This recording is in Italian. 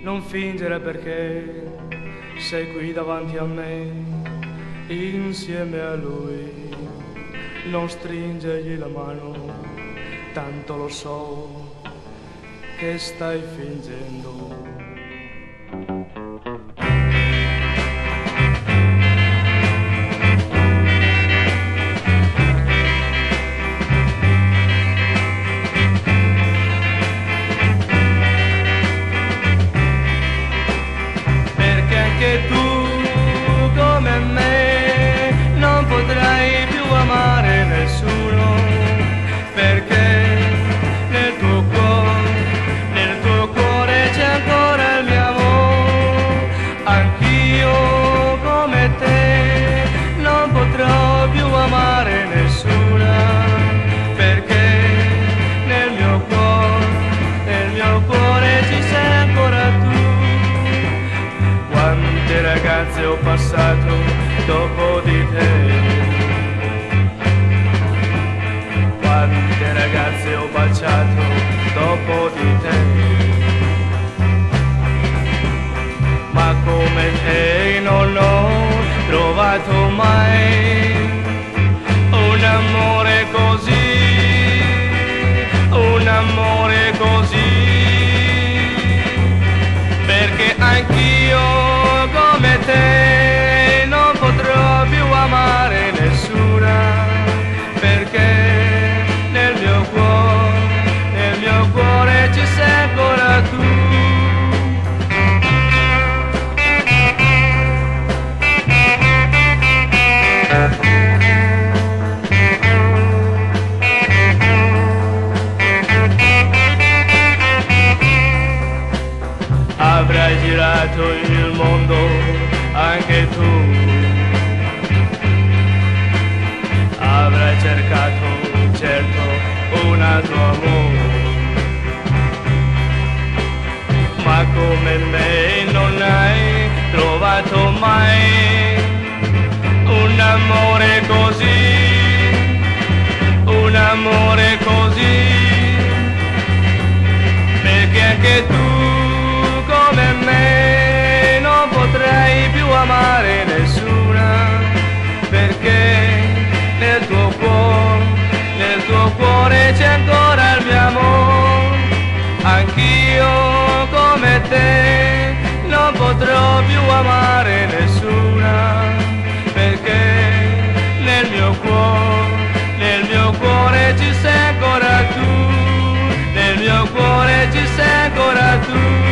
Non fingere perché sei qui davanti a me, insieme a lui. Non stringergli la mano, tanto lo so che stai fingendo. Che tu come me non potrai più amare nessuno, perché nel tuo cuore c'è ancora il mio amore. Anch'io come te non potrò più amare nessuna, perché nel mio cuore ci sei ancora tu. Quante ragazze ho passato dopo di te, quante ragazze ho baciato dopo di te, ma come te non ho trovato mai un amore così, un amore così, perché anch'io come te non potrò più amare nessuna, perché nel mio cuore ci sei ancora tu. Avrai girato il mondo anche tu, avrai cercato certo un altro amore, ma come me non hai trovato mai un amore così, un amore così, perché anche tu come me non potrai più amare nessuna, perché nel tuo cuore c'è ancora il mio amore. Anch'io come te non potrò più amare nessuna, perché nel mio cuore ci sei ancora tu, nel mio cuore ci sei ancora tu.